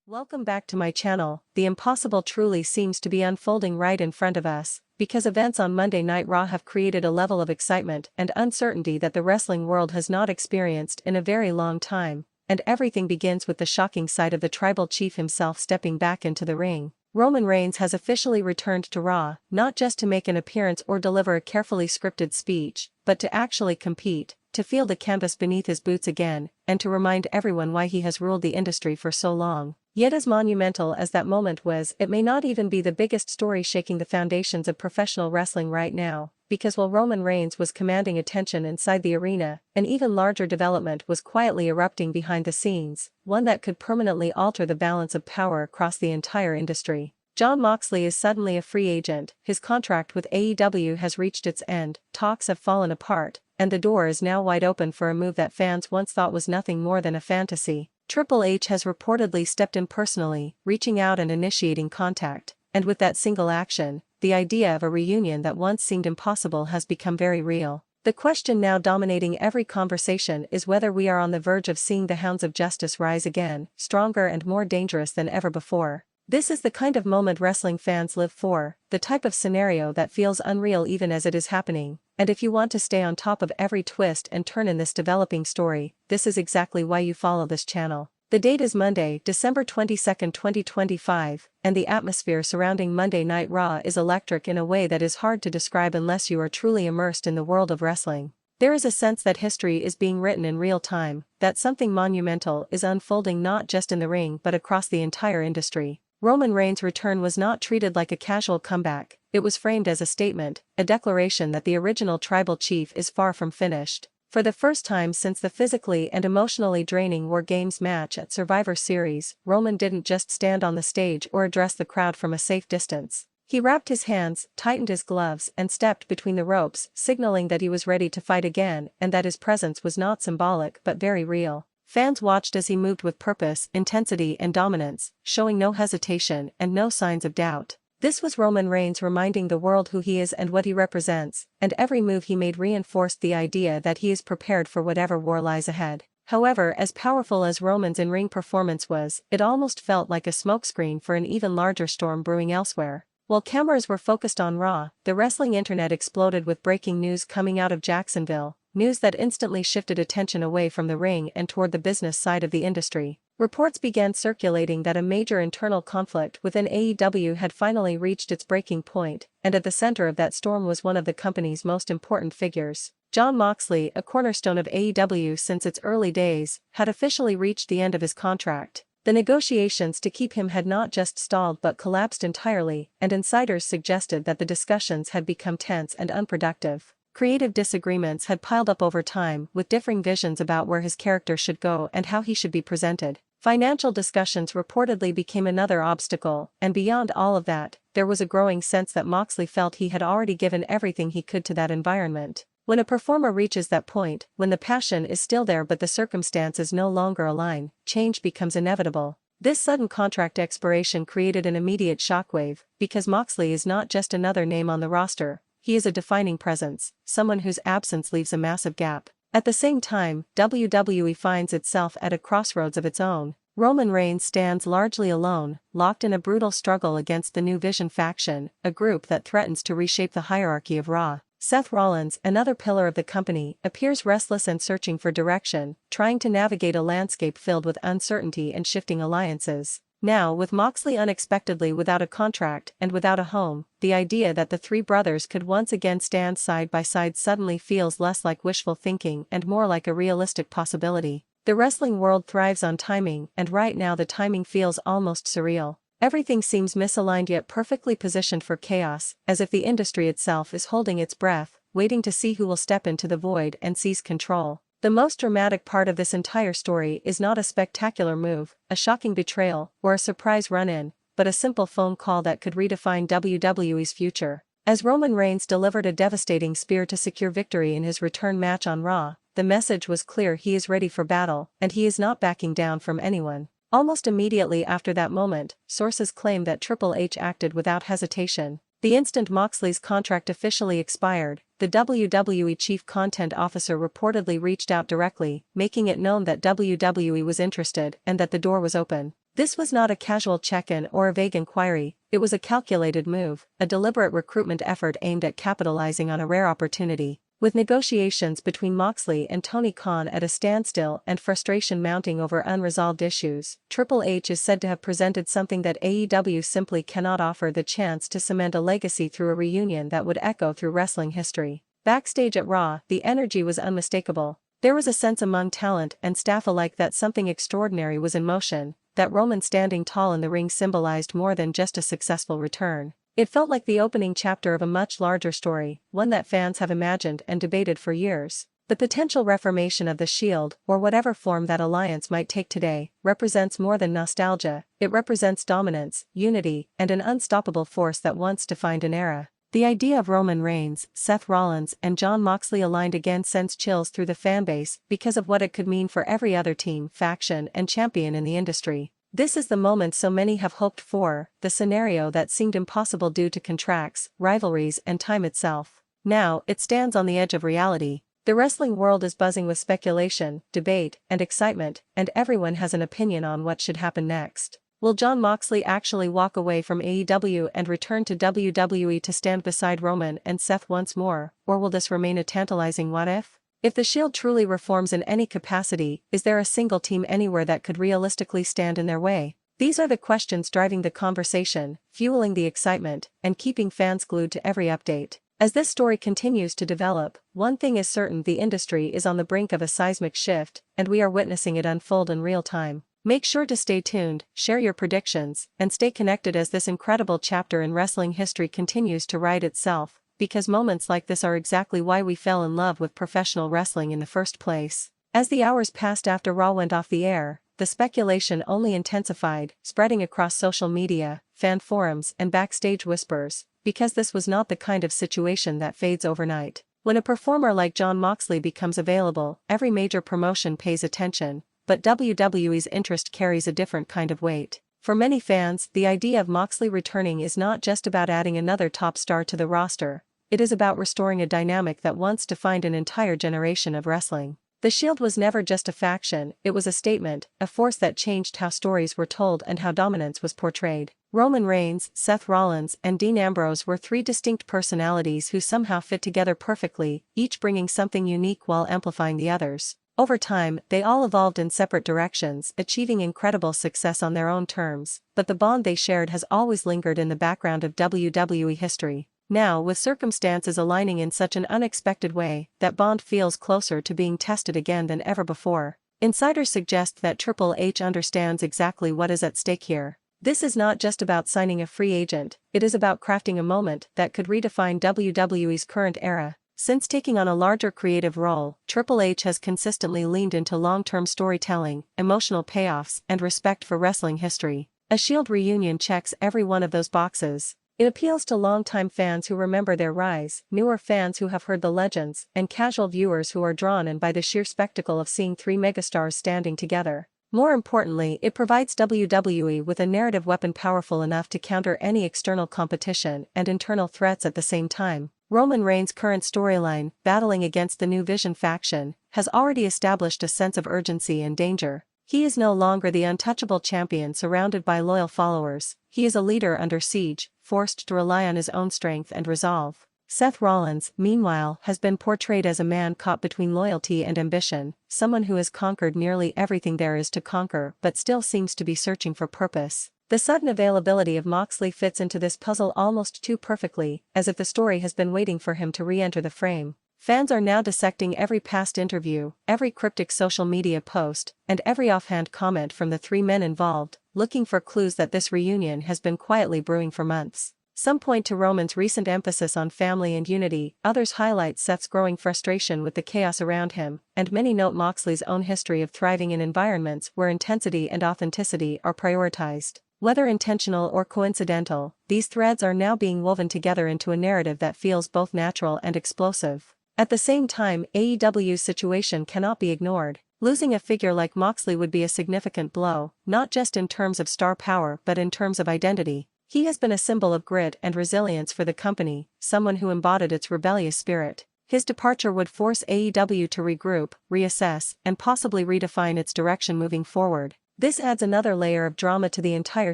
Welcome back to my channel. The impossible truly seems to be unfolding right in front of us, because events on Monday Night Raw have created a level of excitement and uncertainty that the wrestling world has not experienced in a very long time, and everything begins with the shocking sight of the tribal chief himself stepping back into the ring. Roman Reigns has officially returned to Raw, not just to make an appearance or deliver a carefully scripted speech, but to actually compete, to feel the canvas beneath his boots again, and to remind everyone why he has ruled the industry for so long. Yet as monumental as that moment was, it may not even be the biggest story shaking the foundations of professional wrestling right now, because while Roman Reigns was commanding attention inside the arena, an even larger development was quietly erupting behind the scenes, one that could permanently alter the balance of power across the entire industry. Jon Moxley is suddenly a free agent, his contract with AEW has reached its end, talks have fallen apart, and the door is now wide open for a move that fans once thought was nothing more than a fantasy. Triple H has reportedly stepped in personally, reaching out and initiating contact, and with that single action, the idea of a reunion that once seemed impossible has become very real. The question now dominating every conversation is whether we are on the verge of seeing the hounds of justice rise again, stronger and more dangerous than ever before. This is the kind of moment wrestling fans live for, the type of scenario that feels unreal even as it is happening, and if you want to stay on top of every twist and turn in this developing story, this is exactly why you follow this channel. The date is Monday, December 22, 2025, and the atmosphere surrounding Monday Night Raw is electric in a way that is hard to describe unless you are truly immersed in the world of wrestling. There is a sense that history is being written in real time, that something monumental is unfolding not just in the ring but across the entire industry. Roman Reigns' return was not treated like a casual comeback, it was framed as a statement, a declaration that the original tribal chief is far from finished. For the first time since the physically and emotionally draining War Games match at Survivor Series, Roman didn't just stand on the stage or address the crowd from a safe distance. He wrapped his hands, tightened his gloves, and stepped between the ropes, signaling that he was ready to fight again and that his presence was not symbolic but very real. Fans watched as he moved with purpose, intensity and dominance, showing no hesitation and no signs of doubt. This was Roman Reigns reminding the world who he is and what he represents, and every move he made reinforced the idea that he is prepared for whatever war lies ahead. However, as powerful as Roman's in-ring performance was, it almost felt like a smokescreen for an even larger storm brewing elsewhere. While cameras were focused on Raw, the wrestling internet exploded with breaking news coming out of Jacksonville, news that instantly shifted attention away from the ring and toward the business side of the industry. Reports began circulating that a major internal conflict within AEW had finally reached its breaking point, and at the center of that storm was one of the company's most important figures. Jon Moxley, a cornerstone of AEW since its early days, had officially reached the end of his contract. The negotiations to keep him had not just stalled but collapsed entirely, and insiders suggested that the discussions had become tense and unproductive. Creative disagreements had piled up over time, with differing visions about where his character should go and how he should be presented. Financial discussions reportedly became another obstacle, and beyond all of that, there was a growing sense that Moxley felt he had already given everything he could to that environment. When a performer reaches that point, when the passion is still there but the circumstances no longer align, change becomes inevitable. This sudden contract expiration created an immediate shockwave, because Moxley is not just another name on the roster, he is a defining presence, someone whose absence leaves a massive gap. At the same time, WWE finds itself at a crossroads of its own. Roman Reigns stands largely alone, locked in a brutal struggle against the New Vision faction, a group that threatens to reshape the hierarchy of Raw. Seth Rollins, another pillar of the company, appears restless and searching for direction, trying to navigate a landscape filled with uncertainty and shifting alliances. Now, with Moxley unexpectedly without a contract and without a home, the idea that the three brothers could once again stand side by side suddenly feels less like wishful thinking and more like a realistic possibility. The wrestling world thrives on timing, and right now the timing feels almost surreal. Everything seems misaligned yet perfectly positioned for chaos, as if the industry itself is holding its breath, waiting to see who will step into the void and seize control. The most dramatic part of this entire story is not a spectacular move, a shocking betrayal, or a surprise run-in, but a simple phone call that could redefine WWE's future. As Roman Reigns delivered a devastating spear to secure victory in his return match on Raw, the message was clear: he is ready for battle, and he is not backing down from anyone. Almost immediately after that moment, sources claim that Triple H acted without hesitation. The instant Moxley's contract officially expired, the WWE chief content officer reportedly reached out directly, making it known that WWE was interested and that the door was open. This was not a casual check-in or a vague inquiry, it was a calculated move, a deliberate recruitment effort aimed at capitalizing on a rare opportunity. With negotiations between Moxley and Tony Khan at a standstill and frustration mounting over unresolved issues, Triple H is said to have presented something that AEW simply cannot offer: the chance to cement a legacy through a reunion that would echo through wrestling history. Backstage at Raw, the energy was unmistakable. There was a sense among talent and staff alike that something extraordinary was in motion, that Roman standing tall in the ring symbolized more than just a successful return. It felt like the opening chapter of a much larger story, one that fans have imagined and debated for years. The potential reformation of the Shield, or whatever form that alliance might take today, represents more than nostalgia. It represents dominance, unity, and an unstoppable force that once defined an era. The idea of Roman Reigns, Seth Rollins, and Jon Moxley aligned again sends chills through the fanbase because of what it could mean for every other team, faction, and champion in the industry. This is the moment so many have hoped for, the scenario that seemed impossible due to contracts, rivalries, and time itself. Now, it stands on the edge of reality. The wrestling world is buzzing with speculation, debate, and excitement, and everyone has an opinion on what should happen next. Will Jon Moxley actually walk away from AEW and return to WWE to stand beside Roman and Seth once more, or will this remain a tantalizing what-if? If the Shield truly reforms in any capacity, is there a single team anywhere that could realistically stand in their way? These are the questions driving the conversation, fueling the excitement, and keeping fans glued to every update. As this story continues to develop, one thing is certain: the industry is on the brink of a seismic shift, and we are witnessing it unfold in real time. Make sure to stay tuned, share your predictions, and stay connected as this incredible chapter in wrestling history continues to write itself, because moments like this are exactly why we fell in love with professional wrestling in the first place. As the hours passed after Raw went off the air, the speculation only intensified, spreading across social media, fan forums, and backstage whispers, because this was not the kind of situation that fades overnight. When a performer like Jon Moxley becomes available, every major promotion pays attention, but WWE's interest carries a different kind of weight. For many fans, the idea of Moxley returning is not just about adding another top star to the roster. It is about restoring a dynamic that once defined an entire generation of wrestling. The Shield was never just a faction, it was a statement, a force that changed how stories were told and how dominance was portrayed. Roman Reigns, Seth Rollins, and Dean Ambrose were three distinct personalities who somehow fit together perfectly, each bringing something unique while amplifying the others. Over time, they all evolved in separate directions, achieving incredible success on their own terms, but the bond they shared has always lingered in the background of WWE history. Now, with circumstances aligning in such an unexpected way, that bond feels closer to being tested again than ever before. Insiders suggest that Triple H understands exactly what is at stake here. This is not just about signing a free agent, it is about crafting a moment that could redefine WWE's current era. Since taking on a larger creative role, Triple H has consistently leaned into long-term storytelling, emotional payoffs, and respect for wrestling history. A Shield reunion checks every one of those boxes. It appeals to longtime fans who remember their rise, newer fans who have heard the legends, and casual viewers who are drawn in by the sheer spectacle of seeing three megastars standing together. More importantly, it provides WWE with a narrative weapon powerful enough to counter any external competition and internal threats at the same time. Roman Reigns' current storyline, battling against the New Vision faction, has already established a sense of urgency and danger. He is no longer the untouchable champion surrounded by loyal followers, he is a leader under siege, forced to rely on his own strength and resolve. Seth Rollins, meanwhile, has been portrayed as a man caught between loyalty and ambition, someone who has conquered nearly everything there is to conquer but still seems to be searching for purpose. The sudden availability of Moxley fits into this puzzle almost too perfectly, as if the story has been waiting for him to re-enter the frame. Fans are now dissecting every past interview, every cryptic social media post, and every offhand comment from the three men involved, looking for clues that this reunion has been quietly brewing for months. Some point to Roman's recent emphasis on family and unity, others highlight Seth's growing frustration with the chaos around him, and many note Moxley's own history of thriving in environments where intensity and authenticity are prioritized. Whether intentional or coincidental, these threads are now being woven together into a narrative that feels both natural and explosive. At the same time, AEW's situation cannot be ignored. Losing a figure like Moxley would be a significant blow, not just in terms of star power but in terms of identity. He has been a symbol of grit and resilience for the company, someone who embodied its rebellious spirit. His departure would force AEW to regroup, reassess, and possibly redefine its direction moving forward. This adds another layer of drama to the entire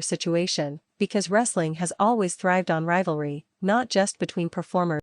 situation, because wrestling has always thrived on rivalry, not just between performers.